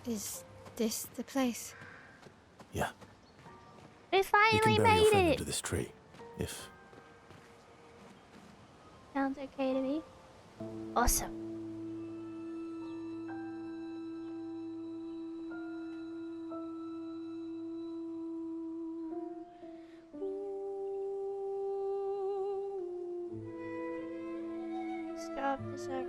Is this the place? Yeah. We You finally can bury your friend made under it. this tree, if... Sounds okay to me. Awesome. Stop this over.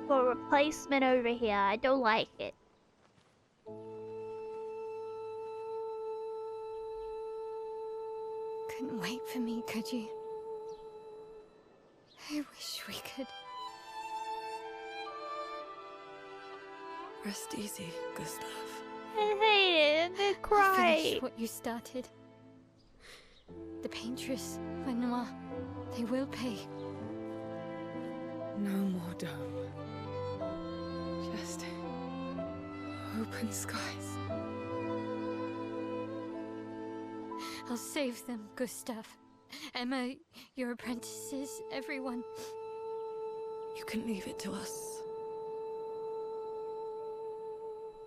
For a replacement over here, I don't like it. Couldn't wait for me, could you? I wish we could. Rest easy, Gustav. I hate it. I'm gonna cry. Finish what you started. The paintress, Renoir, they will pay. No more dome. Just open skies. I'll save them, Gustav. Emma, your apprentices, everyone. You can leave it to us.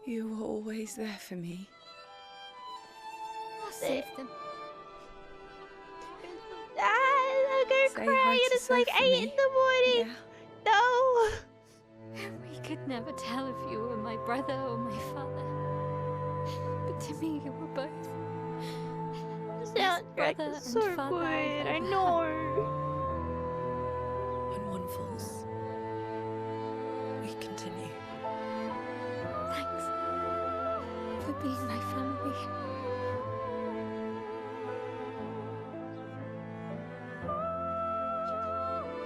You were always there for me. I'll save them. I'm gonna Say cry hi and to it's like Sophie. 8 in the morning. Yeah. No. We could never tell if you were my brother or my father. But to me, you were both. Sounds like brother and so father good. I've I ever know. When one falls, we continue. Thanks for being my family.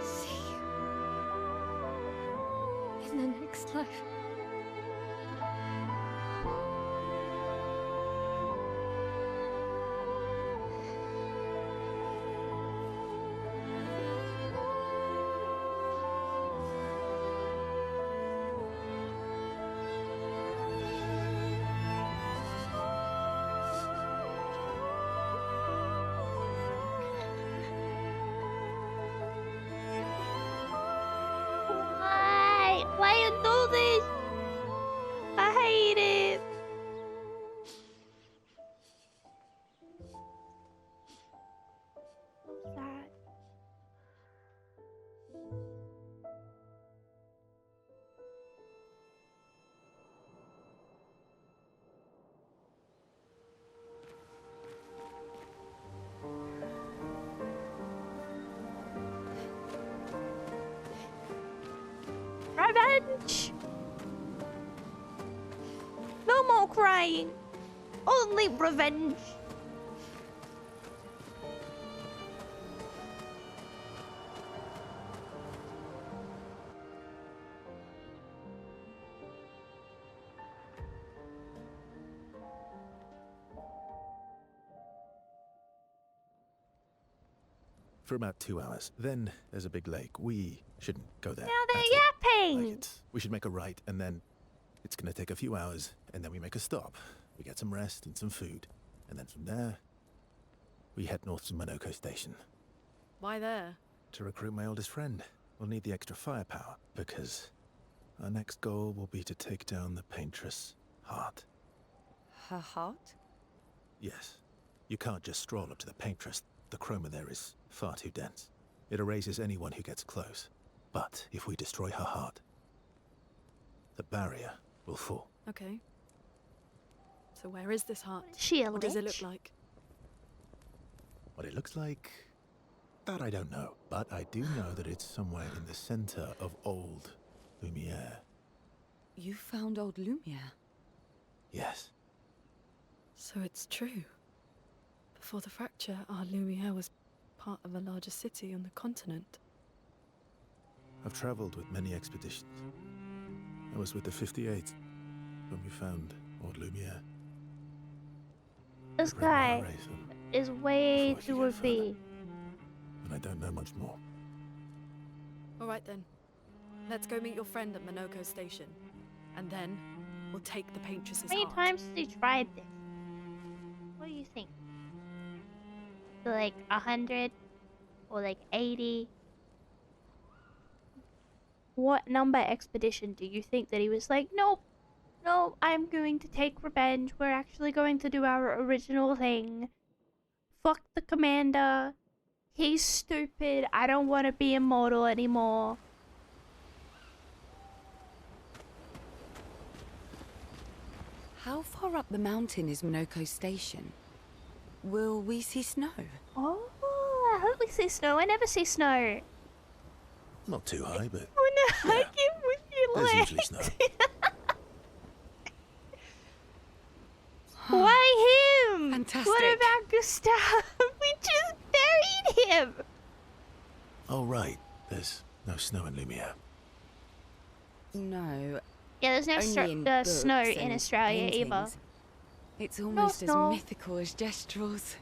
See you in the next life. Why? Why you do this? I hate it. So sad. Revenge! No more crying. Only revenge. For about 2 hours. Then there's a big lake. We shouldn't go there. Now they're That's it. yapping. We should make a right, and then it's gonna take a few hours, and then we make a stop. We get some rest and some food, and then from there, we head north to Monoko Station Why there? to recruit my oldest friend. We'll need the extra firepower because our next goal will be to take down the paintress Heart. Her heart? Yes, you can't just stroll up to the paintress. The chroma there is far too dense. It erases anyone who gets close. But if we destroy her heart, the barrier will fall. Okay. So where is this heart? She a What does it look lich? like? What it looks like, that I don't know. But I do know that it's somewhere in the center of old Lumiere. You found old Lumiere. Yes. So it's true. Before the fracture, our Lumiere was part of a larger city on the continent. I've traveled with many expeditions. I was with the 58th when we found old Lumiere. This I've read my guy arrays and is way before I too could get further. OP. and I don't know much more. All right then. Let's go meet your friend at Minoko Station. And then we'll take the Paintress's How many heart. times has he tried this? What do you think? Like 100? Or like 80? What number expedition do you think that he was like, nope, no, I'm going to take revenge. We're actually going to do our original thing. Fuck the commander. He's stupid. I don't want to be immortal anymore. How far up the mountain is Minoko Station? Will we see snow? Oh, I hope we see snow. I never see snow. Not too high, but I wanna hug Yeah. him with your there's legs. usually snow. Why him? Fantastic. What about Gustav? We just buried him. Oh, right. There's no snow in Lumiere. No, Yeah, there's no only in snow books in and Australia either. paintings. It's almost as snow. mythical as Gestrels.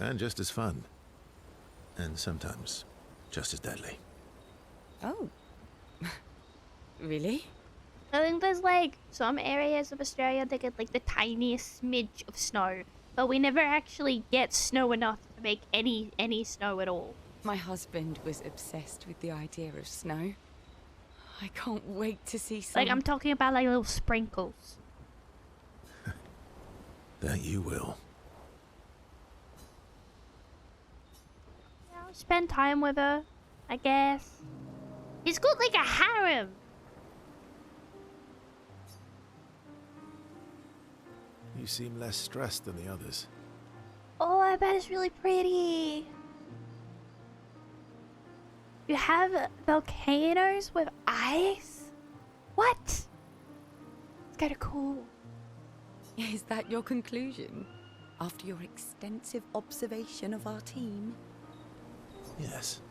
And just as fun. And sometimes just as deadly. Oh. Really? I think there's like some areas of Australia that get like the tiniest smidge of snow, but we never actually get snow enough to make any snow at all. My husband was obsessed with the idea of snow. I can't wait to see some. Like I'm talking about like little sprinkles. That you will. Yeah, I'll spend time with her, I guess. He's got like a harem. You seem less stressed than the others. Oh, I bet it's really pretty. You have volcanoes with ice? What? It's kind of cool. Is that your conclusion? After your extensive observation of our team? Yes.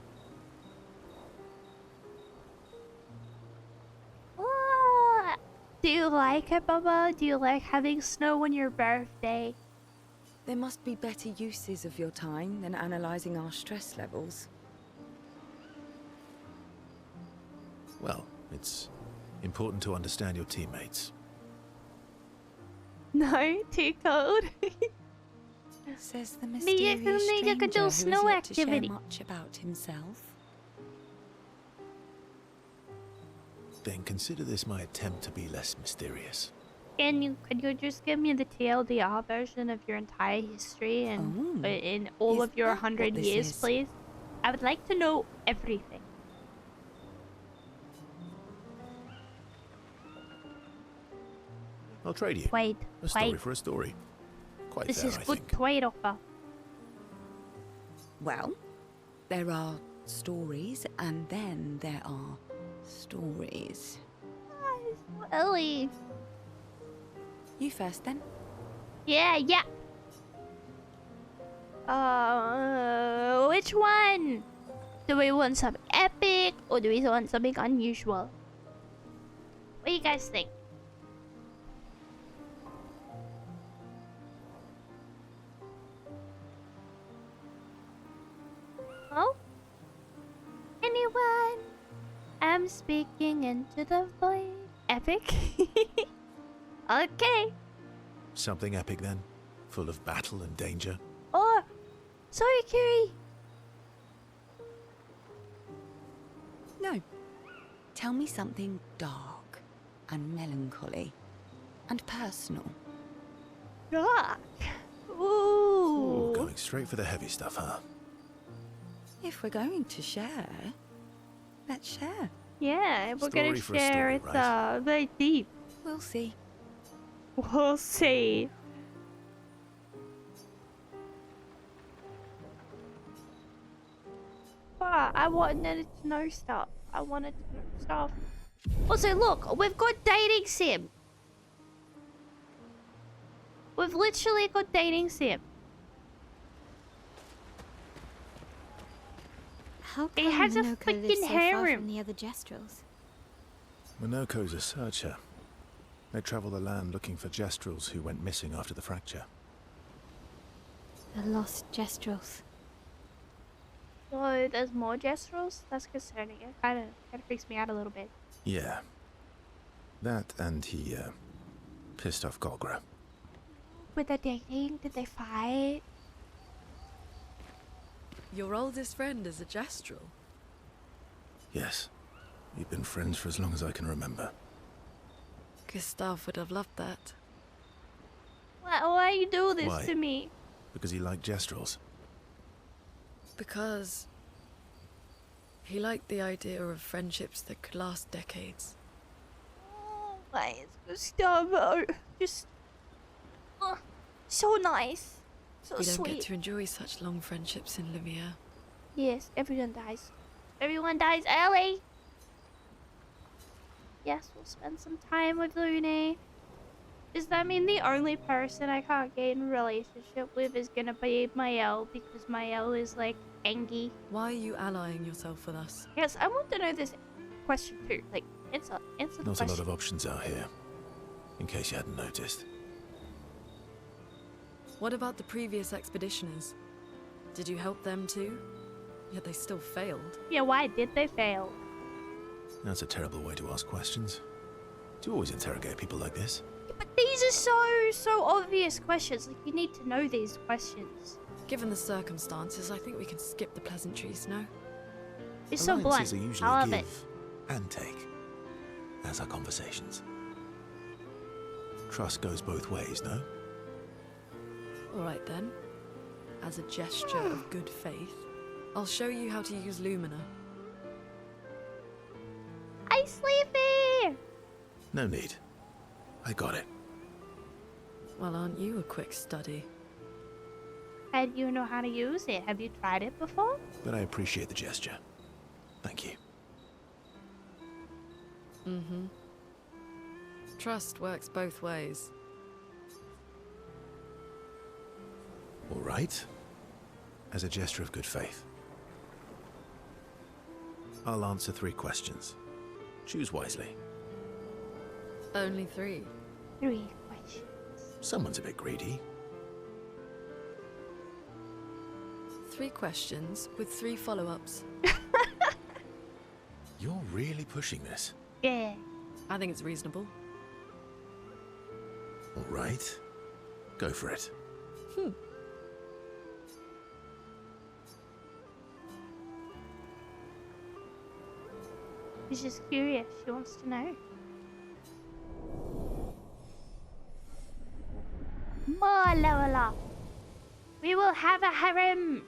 Ah, do you like it, Bubba? Do you like having snow on your birthday? There must be better uses of your time than analysing our stress levels. Well, it's important to understand your teammates. No, too cold. Says the Maybe mysterious you stranger could do who has snow yet to activity. share much about himself. Then consider this my attempt to be less mysterious. Could you just give me the TLDR version of your entire history and Oh, in all is of your that what 100 this years, is? please? I would like to know everything. I'll trade you. Wait, A story wait. for a story. Quite This fair, is I good think. trade offer. Well, there are stories, and then there are stories. Ellie. You first, then. Yeah. Which one? Do we want something epic or do we want something unusual? What do you guys think? Oh? Anyone? I'm speaking into the void. Epic? Okay. Something epic then? Full of battle and danger? Oh, sorry, Kiri. No. Tell me something dark and melancholy and personal. Dark. Ooh, Ooh. going straight for the heavy stuff, huh? If we're going to share, let's share. Yeah, we're gonna Story for a share. story, It's right? very deep. We'll see. We'll see. But I wanted to know stuff. I wanted to know stuff. Also, look, we've got dating sim. We've literally got dating sim. How He come has a Minoko freaking lives so far harem. from the other Gestrels? Minoko's a searcher. They travel the land looking for Gestrels who went missing after the fracture. The lost Gestrels. So there's more Gestrels? That's concerning. It kind of freaks me out a little bit. Yeah. That and he, pissed off Golgra. Were they dating? Did they fight? Your oldest friend is a Gestrel. Yes. We've been friends for as long as I can remember. Gustav would have loved that. Why you do this Why? to me? Because he liked Gestrels. Because he liked the idea of friendships that could last decades. Oh, why is Gustavo just so nice, so We don't sweet? get to enjoy such long friendships in Lumiere. Yes, everyone dies. Everyone dies early. Yes, we'll spend some time with Lune. Does that mean the only person I can't get in a relationship with is gonna be Mael because Mael is like Angie? Why are you allying yourself with us? Yes, I want to know this question too. Like, answer the Not a question. lot of options out here, in case you hadn't noticed. What about the previous expeditioners? Did you help them too? Yet they still failed. Yeah, why did they fail? That's a terrible way to ask questions. Do you always interrogate people like this? But these are so obvious questions. Like, you need to know these questions. Given the circumstances, I think we can skip the pleasantries, no? It's so blunt. Alliances are usually I love give it. and take, as are conversations. Trust goes both ways, no? Alright then. As a gesture of good faith, I'll show you how to use Lumina. I sleepy. No need. I got it. Well, aren't you a quick study? And you know how to use it. Have you tried it before? But I appreciate the gesture. Thank you. Mm-hmm. Trust works both ways. All right. As a gesture of good faith. I'll answer 3 questions. Choose wisely. Only 3. 3 questions. Someone's a bit greedy. 3 questions with 3 follow-ups. You're really pushing this. Yeah. I think it's reasonable. All right. Go for it. She's just curious. She wants to know. More level up. We will have a harem.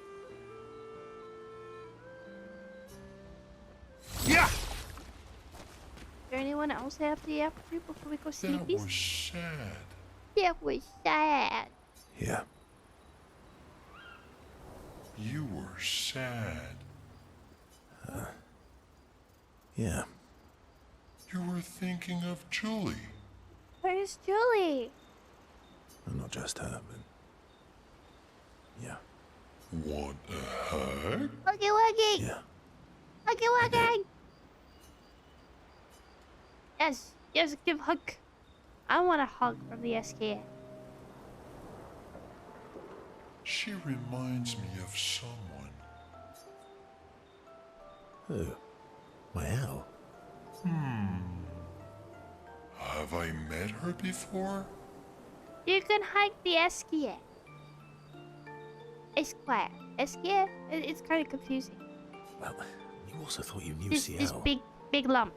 Yeah! Is there anyone else after the after before we go That sleepies? was sad. That was sad. Yeah. You were sad. Yeah. You were thinking of Julie. Where's Julie? I'm not just her, but... Yeah. Want a hug? Huggy wuggy. Yeah. Huggy wuggy. Yes. Yes, give hug. I want a hug from the SK. She reminds me of someone. Who? Mael? Have I met her before? You can hug the SK. It's Clair. SK? It's kind of confusing. Well, you also thought you knew This CL. big lump.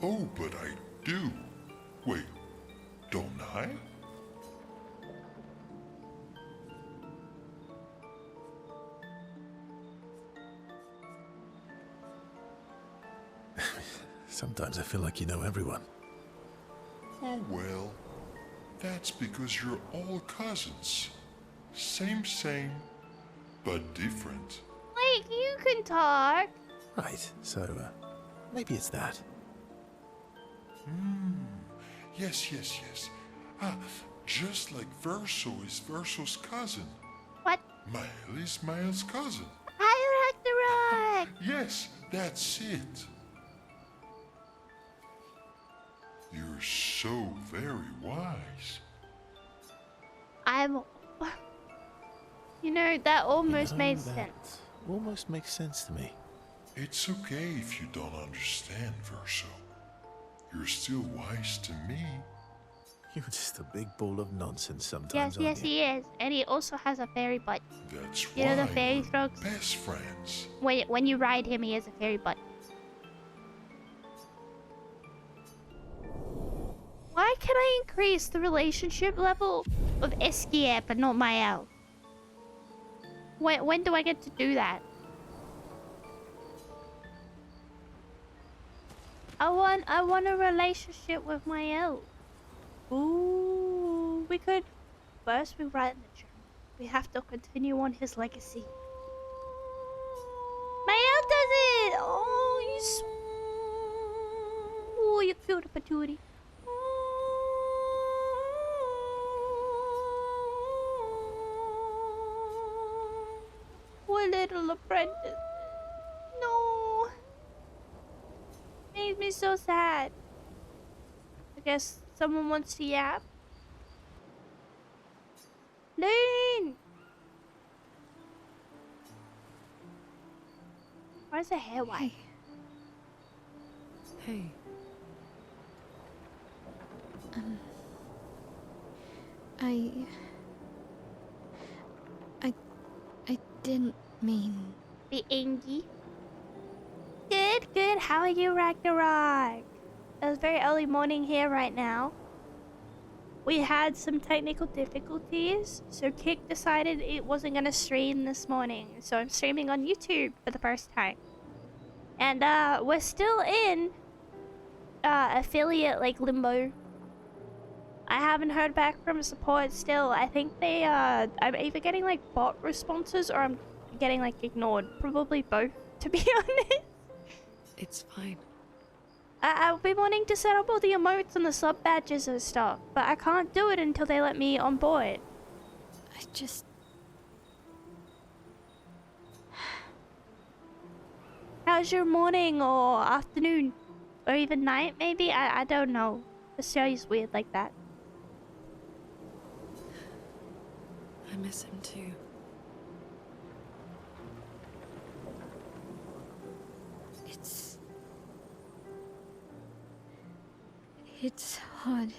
Oh, but I do. Wait, don't I? Sometimes I feel like you know everyone. Oh, well. That's because you're all cousins. Same, but different. Wait, you can talk. Right, so, maybe it's that. Yes. Ah, just like Verso is Verso's cousin. What? Mael is Mael's cousin. I like the rock. Yes, that's it. You're so very wise. I'm. You know, that almost You know, made that sense. almost makes sense to me. It's okay if you don't understand, Verso. You're still wise to me. You're just a big ball of nonsense sometimes, Yes, aren't yes, you? he is. And he also has a fairy butt. That's You know the why fairy we're strokes? best friends. When you ride him, he has a fairy butt. Why can I increase the relationship level of Esquier but not Mael? When do I get to do that? I want a relationship with Mael. Ooh, we could first we write in the journal. We have to continue on his legacy. Mael does it! Oh, you cute patootie. Poor little apprentice. No. Made me so sad. I guess someone wants to yap. Lane! Where's the hair white? Hey, I didn't mean. Be Angie. Good, good. How are you, Ragnarok? It's very early morning here right now. We had some technical difficulties, so Kick decided it wasn't gonna stream this morning. So I'm streaming on YouTube for the first time. And we're still in affiliate like limbo. I haven't heard back from support still. I think they I'm either getting like bot responses or I'm getting like ignored. Probably both, to be honest. it's fine. I've been wanting to set up all the emotes and the sub badges and stuff, but I can't do it until they let me on board. I just. How's your morning or afternoon? Or even night, maybe? I don't know. The show's weird like that. I miss him too. It's hard.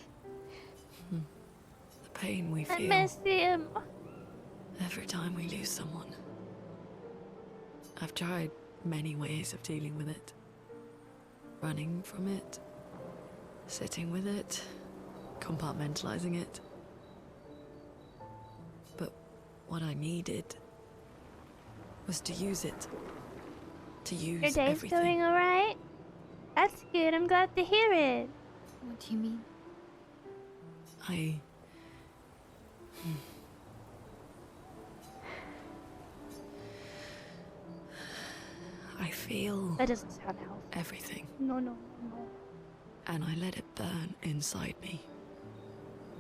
The pain we I feel miss him. every time we lose someone. I've tried many ways of dealing with it. Running from it, sitting with it, compartmentalizing it. But what I needed was to use it. To use Your day's everything. going alright? That's good. I'm glad to hear it. What do you mean? I feel That doesn't sound healthy. everything, No, no, no. and I let it burn inside me.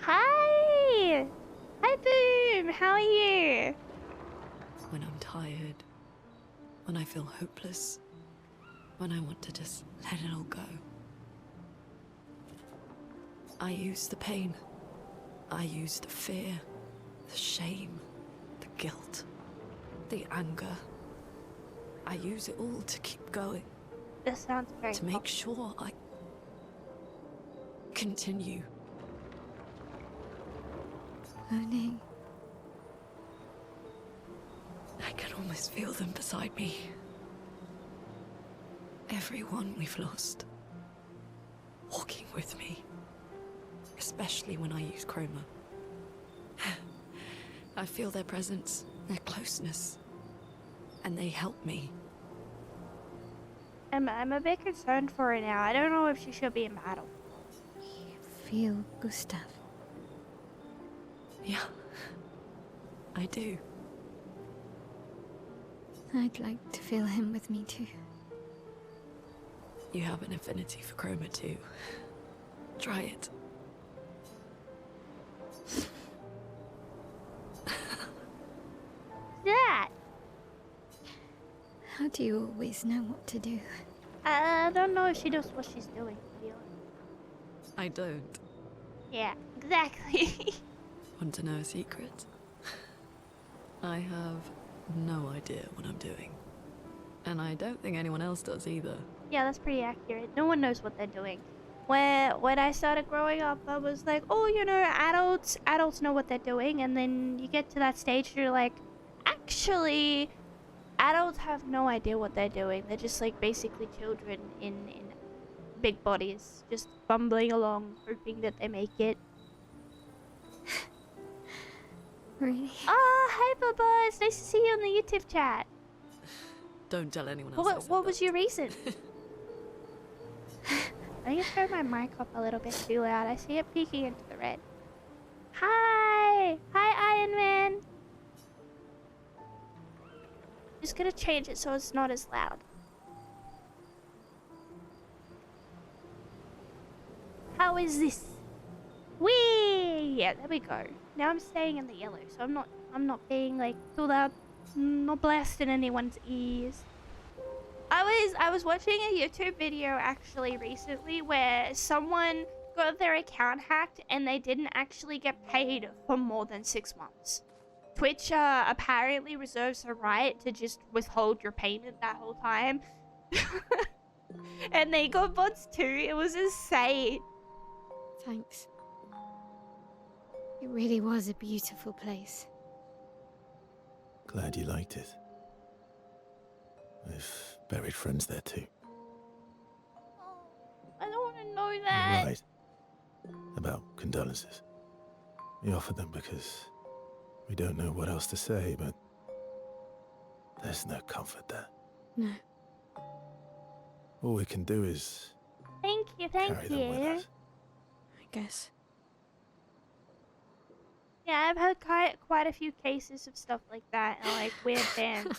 Hi! Hi, Boom! How are you? When I'm tired, when I feel hopeless, when I want to just let it all go. I use the pain. I use the fear, the shame, the guilt, the anger. I use it all to keep going, This sounds very to make sure I continue. Moaning. I can almost feel them beside me. Everyone we've lost. Walking with me. Especially when I use chroma. I feel their presence, their closeness. And they help me. I'm a bit concerned for her now. I don't know if she should be in battle. You feel Gustav. Yeah, I do. I'd like to feel him with me too. You have an affinity for chroma too. Try it. That! How do you always know what to do? I don't know if she knows what she's doing, to be honest. I don't. Yeah, exactly. Want to know a secret? I have no idea what I'm doing. And I don't think anyone else does either. Yeah, that's pretty accurate. No one knows what they're doing. When I started growing up, I was like, oh, you know, adults know what they're doing. And then you get to that stage, you're like, actually, adults have no idea what they're doing. They're just like basically children in big bodies, just bumbling along, hoping that they make it. Really? Ah, hi, Bubba. It's nice to see you on the YouTube chat. Don't tell anyone else. I said What was that. your reason? I need to turn my mic up a little bit too loud. I see it peeking into the red. Hi! Hi, Iron Man! Just gonna change it so it's not as loud. How is this? Whee! Yeah, there we go. Now I'm staying in the yellow, so I'm not being like too loud, not blasting anyone's ears. I was watching a YouTube video actually recently where someone got their account hacked and they didn't actually get paid for more than 6 months. Twitch apparently reserves the right to just withhold your payment that whole time. And they got bots too. It was insane. Thanks. It really was a beautiful place. Glad you liked it. I've buried friends there too. I don't want to know You're that. right. About condolences. We offered them because we don't know what else to say, but there's no comfort there. No. All we can do is Thank you, carry thank them with you. us. I guess. Yeah, I've had quite a few cases of stuff like that, and like weird bans.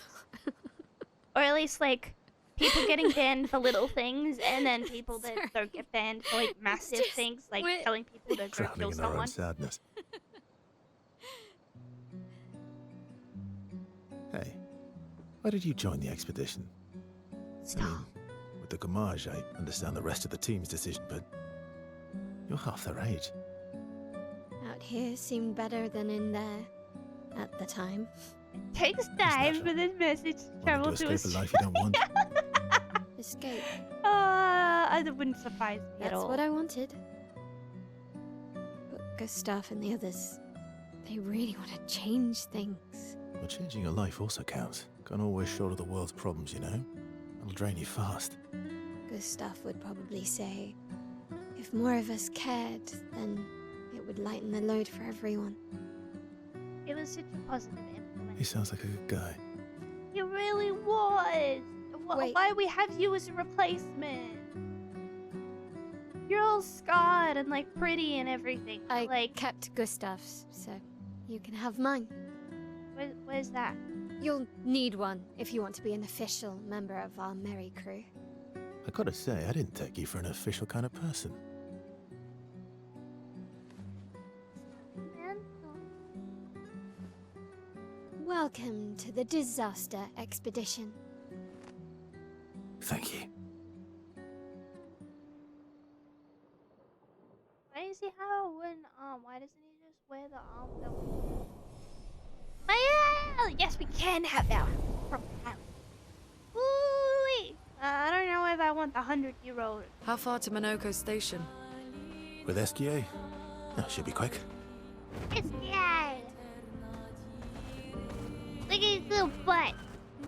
Or at least like people getting banned for little things, and then people that Sorry. don't get banned for like massive Just things, like we're- telling people to go Drowning kill in our someone. own sadness. Hey, why did you join the expedition? I mean, with the Gamage, I understand the rest of the team's decision, but you're half their age. Out here seemed better than in there at the time. It takes time natural. for this message to Wanting travel to to escape a life you don't want? Escape. It wouldn't surprise me at That's all. what I wanted. But Gustav and the others, they really want to change things. Well, changing your life also counts. Can't always shoulder the world's problems, you know? It'll drain you fast. Gustav would probably say, if more of us cared, then it would lighten the load for everyone. It was such a positive influence. He sounds like a good guy. He really was. Wait. Why we have you as a replacement? You're all scarred and like pretty and everything. I like, kept Gustav's, so you can have mine. where's that? You'll need one if you want to be an official member of our merry crew. I gotta say, I didn't take you for an official kind of person. Welcome to the disaster expedition. Thank you. Why does he have a wooden arm? Why doesn't he just wear the arm that we have? Yes, we can have our proper arm. Ooh-wee. I don't know if I want the 100-year-old. How far to Minoko Station? With SGA? That should be quick. It's yay! Look at his little butt.